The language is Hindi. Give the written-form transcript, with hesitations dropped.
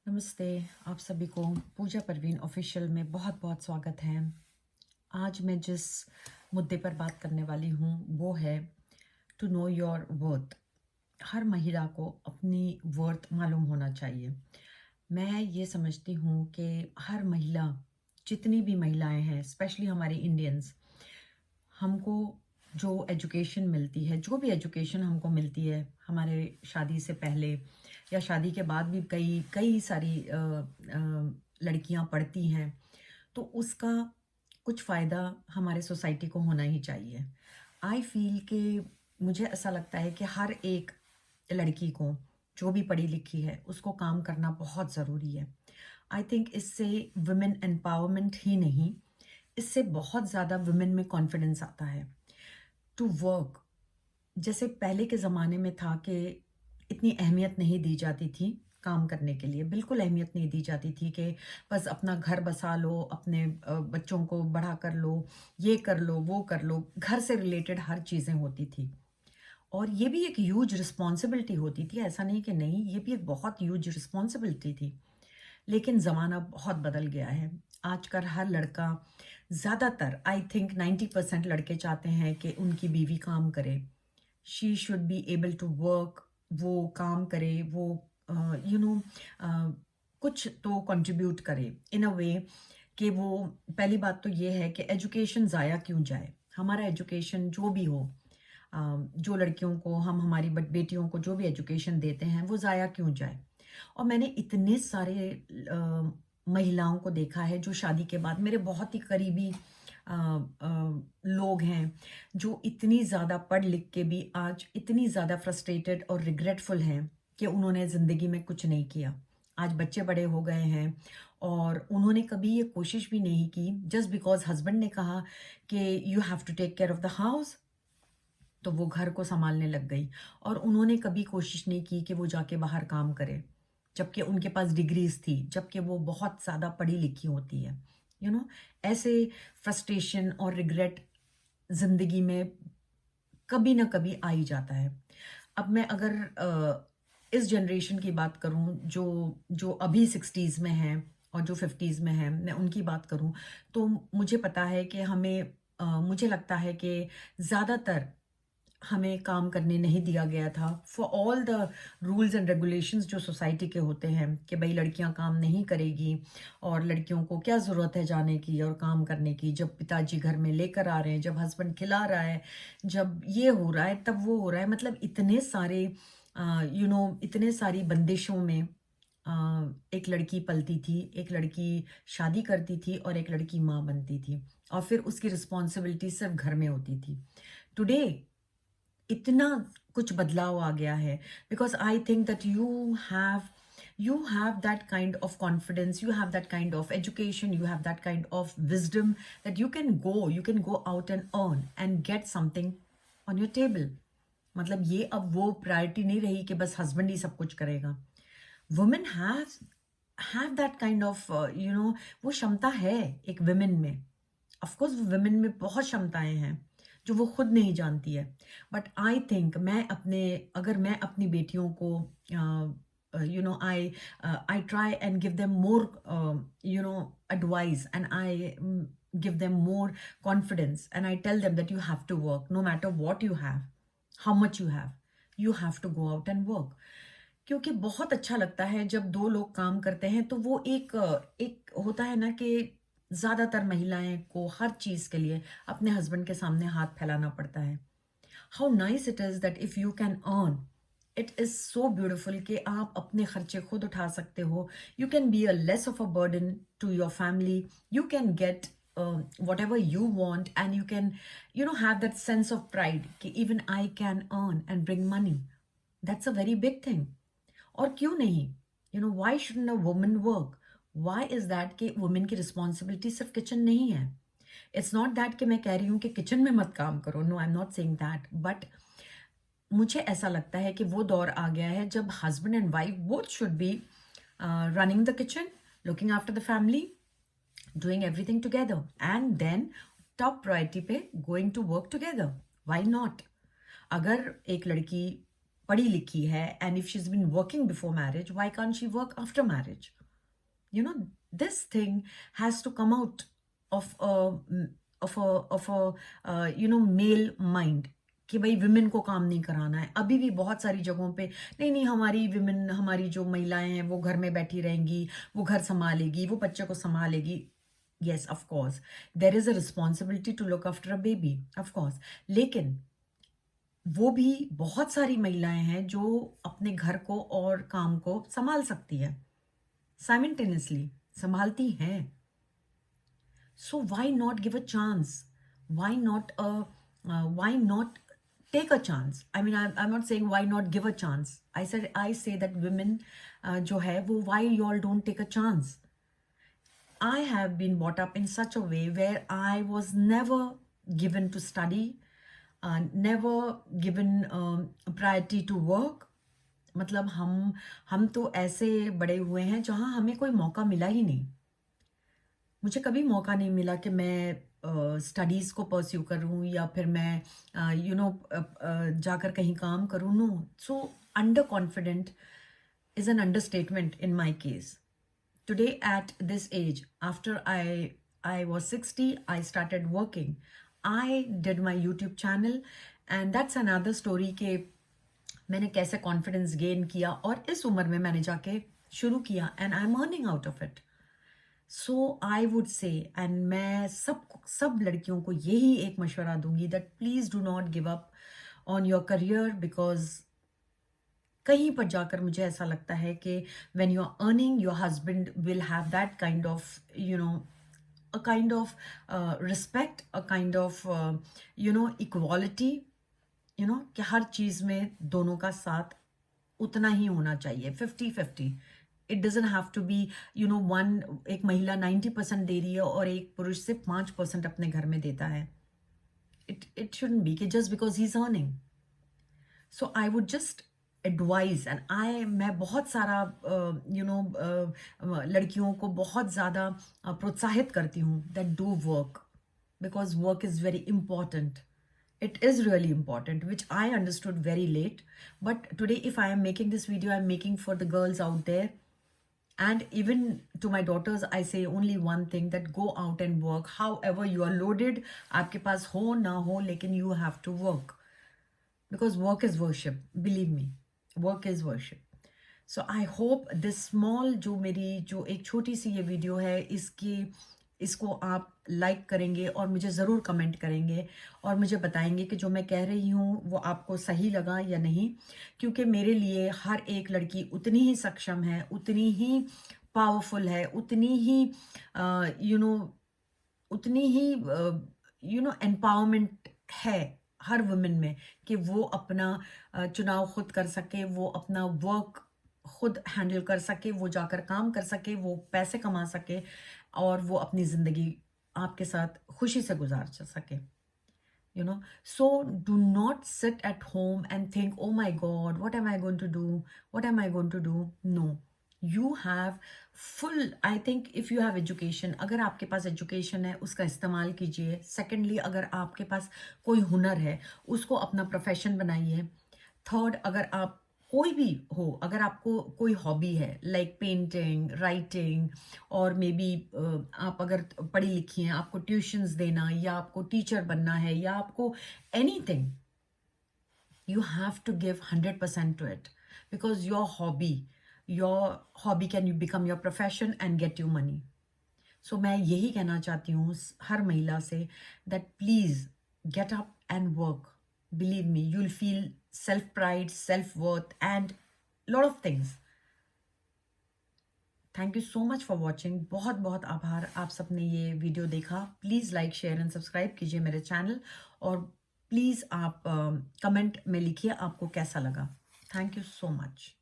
नमस्ते। आप सभी को पूजा परवीन ऑफिशियल में बहुत बहुत स्वागत है। आज मैं जिस मुद्दे पर बात करने वाली हूँ वो है टू नो योर वर्थ। हर महिला को अपनी वर्थ मालूम होना चाहिए। मैं ये समझती हूँ कि हर महिला, जितनी भी महिलाएं हैं, स्पेशली हमारे इंडियंस, हमको जो एजुकेशन मिलती है, जो भी एजुकेशन हमको मिलती है हमारे शादी से पहले या शादी के बाद भी कई कई सारी लड़कियां पढ़ती हैं, तो उसका कुछ फ़ायदा हमारे सोसाइटी को होना ही चाहिए। आई फील कि मुझे ऐसा लगता है कि हर एक लड़की को, जो भी पढ़ी लिखी है, उसको काम करना बहुत ज़रूरी है। आई थिंक इससे वुमेन एम्पावरमेंट ही नहीं, इससे बहुत ज़्यादा वुमेन में कॉन्फिडेंस आता है टू वर्क। जैसे पहले के ज़माने में था कि इतनी अहमियत नहीं दी जाती थी काम करने के लिए, बिल्कुल अहमियत नहीं दी जाती थी कि बस अपना घर बसा लो, अपने बच्चों को बड़ा कर लो, ये कर लो, वो कर लो, घर से रिलेटेड हर चीज़ें होती थी। और ये भी एक ह्यूज रिस्पॉन्सिबिलिटी होती थी, ऐसा नहीं कि नहीं, ये भी एक बहुत ह्यूज रिस्पॉन्सिबिलिटी थी। लेकिन ज़माना बहुत बदल गया है। आजकल हर लड़का, ज़्यादातर आई थिंक 90% लड़के चाहते हैं कि उनकी बीवी काम करे। She should be able to work, वो काम करे, वो यू नो कुछ तो कंट्रीब्यूट करे इन अ वे कि वो, पहली बात तो ये है कि एजुकेशन ज़ाया क्यों जाए। हमारा एजुकेशन जो भी हो, जो लड़कियों को हम, हमारी बेटियों को जो भी एजुकेशन देते हैं, वो ज़ाया क्यों जाए। और मैंने इतने सारे महिलाओं को देखा है जो शादी के बाद, मेरे बहुत ही करीबी लोग हैं, जो इतनी ज़्यादा पढ़ लिख के भी आज इतनी ज़्यादा फ्रस्ट्रेटेड और रिग्रेटफुल हैं कि उन्होंने ज़िंदगी में कुछ नहीं किया। आज बच्चे बड़े हो गए हैं और उन्होंने कभी ये कोशिश भी नहीं की, जस्ट बिकॉज हस्बैंड ने कहा कि you have to take care of the house, तो वो घर को संभालने लग गई। और उन्होंने कभी कोशिश नहीं की कि वो जाके बाहर काम करे, जबकि उनके पास डिग्रीज थी, जबकि वो बहुत ज़्यादा पढ़ी लिखी होती है। यू नो, ऐसे फ्रस्ट्रेशन और रिग्रेट ज़िंदगी में कभी ना कभी आ ही जाता है। अब मैं अगर इस जनरेशन की बात करूं, जो जो अभी 60s में हैं और जो 50s में हैं, मैं उनकी बात करूं, तो मुझे पता है कि हमें, मुझे लगता है कि ज़्यादातर हमें काम करने नहीं दिया गया था, for all the rules and regulations जो सोसाइटी के होते हैं कि भाई लड़कियां काम नहीं करेगी और लड़कियों को क्या ज़रूरत है जाने की और काम करने की, जब पिताजी घर में लेकर आ रहे हैं, जब हस्बैंड खिला रहा है, जब ये हो रहा है, तब वो हो रहा है। मतलब इतने सारे इतने सारी बंदिशों में एक लड़की पलती थी, एक लड़की शादी करती थी और एक लड़की माँ बनती थी, और फिर उसकी रिस्पॉन्सिबिलिटी सिर्फ घर में होती थी। टुडे इतना कुछ बदलाव आ गया है, because I think that you have that kind of confidence, you have that kind of education, you have that kind of wisdom that you can go out and earn and get something on your table. मतलब ये अब वो प्रायोरिटी नहीं रही कि बस हस्बैंड ही सब कुछ करेगा। Women have that kind of वो क्षमता है एक विमेन में। ऑफ कोर्स विमेन में बहुत क्षमताएं हैं जो वो खुद नहीं जानती है। बट आई थिंक अगर मैं अपनी बेटियों को I try and give them more advice, and I give them more confidence, and I tell them that you have to work no matter what you have, how much you have to go out and work. क्योंकि बहुत अच्छा लगता है जब दो लोग काम करते हैं, तो वो एक होता है ना कि ज़्यादातर महिलाएं को हर चीज़ के लिए अपने हस्बैंड के सामने हाथ फैलाना पड़ता है। How nice it is that if you can earn, it is so beautiful कि आप अपने खर्चे खुद उठा सकते हो। You can be a less of a burden to your family, you can get whatever you want, and you can have that sense of pride कि even I can earn and bring money. That's a very big thing. और क्यों नहीं, why shouldn't a woman work? Why is that कि वुमेन की रिस्पॉन्सिबिलिटी सिर्फ किचन नहीं है। इट्स नॉट दैट कि मैं कह रही हूँ कि किचन में मत काम करो, no I am not saying that, but मुझे ऐसा लगता है कि वो दौर आ गया है जब husband and wife both should be running the kitchen, looking after the family, doing everything together, and then top priority पे going to work together. Why not? अगर एक लड़की पढ़ी लिखी है, and if she's been working before marriage, why can't she work after marriage? You know, this thing has to come out of a male mind कि भाई विमेन को काम नहीं कराना है. अभी भी बहुत सारी जगहों पे नहीं नहीं, हमारी विमेन, हमारी जो महिलाएं हैं वो घर में बैठी रहेंगी, वो घर संभालेगी, वो बच्चे को संभालेगी. Yes, of course, there is a responsibility to look after a baby, of course. लेकिन वो भी बहुत सारी महिलाएं हैं जो अपने घर को और काम को संभाल सकती है, साइमल्टेनियसली संभालती हैं. So why not give a chance? Why not take a chance? I mean, I'm not saying why not give a chance. I say that women जो है वो, why you all don't take a chance? I have been brought up in such a way where I was never given to study, never given priority to work. मतलब हम तो ऐसे बड़े हुए हैं जहाँ हमें कोई मौका मिला ही नहीं. मुझे कभी मौका नहीं मिला कि मैं स्टडीज़ को परस्यू करूँ या फिर मैं जाकर कहीं काम करूँ. No. So under confident is an understatement in my case. Today at this age, after I was 60, I started working. I did my YouTube channel, and that's another story कि मैंने कैसे कॉन्फिडेंस गेन किया और इस उम्र में मैंने जाके शुरू किया, and I am earning out of it. So I would say, and मैं सब लड़कियों को यही एक मशवरा दूंगी that please do not give up on your career, because कहीं पर जाकर मुझे ऐसा लगता है कि when you are earning, your husband will have that kind of a kind of respect, a kind of equality, कि हर चीज़ में दोनों का साथ उतना ही होना चाहिए, 50-50. It doesn't have to be one, एक महिला 90% दे रही है और एक पुरुष सिर्फ 5% अपने घर में देता है. इट शुडंट बी कि just because he is earning. So I would just advise, and मैं बहुत सारा लड़कियों को बहुत ज़्यादा प्रोत्साहित करती हूँ that do work, because work is very important. It is really important, which I understood very late. But today, if I am making this video, I'm making for the girls out there. And even to my daughters, I say only one thing, that go out and work. However you are loaded, आपके पास हो ना हो, लेकिन you have to work. Because work is worship. Believe me, work is worship. So I hope this small, जो एक छोटी सी ये वीडियो है, इसको आप लाइक करेंगे और मुझे ज़रूर कमेंट करेंगे और मुझे बताएंगे कि जो मैं कह रही हूँ वो आपको सही लगा या नहीं. क्योंकि मेरे लिए हर एक लड़की उतनी ही सक्षम है, उतनी ही पावरफुल है, उतनी ही एम्पावरमेंट है हर वुमेन में कि वो अपना चुनाव खुद कर सके, वो अपना वर्क खुद हैंडल कर सके, वो जाकर काम कर सके, वो पैसे कमा सके और वो अपनी ज़िंदगी आपके साथ खुशी से गुजार सके. So do not sit at home and think, oh my God, what am I going to do? What am I going to do? No. You have full, I think if you have education, अगर आपके पास education है उसका इस्तेमाल कीजिए. Secondly, अगर आपके पास कोई हुनर है उसको अपना प्रोफेशन बनाइए. थर्ड, अगर आप कोई भी हो, अगर आपको कोई हॉबी है लाइक पेंटिंग, राइटिंग, और मे बी आप अगर पढ़ी लिखी हैं, आपको ट्यूशन्स देना या आपको टीचर बनना है या आपको anything, you have to give 100% to it, because your hobby can you become your profession and get you money. So मैं यही कहना चाहती हूँ हर महिला से that please get up and work. Believe me, you'll feel self-pride, self-worth, and lot of things. Thank you so much for watching. बहुत बहुत आभार आप सबने ये वीडियो देखा. Please like, share and subscribe कीजिए मेरे चैनल, और प्लीज़ आप कमेंट में लिखिए आपको कैसा लगा. Thank you so much.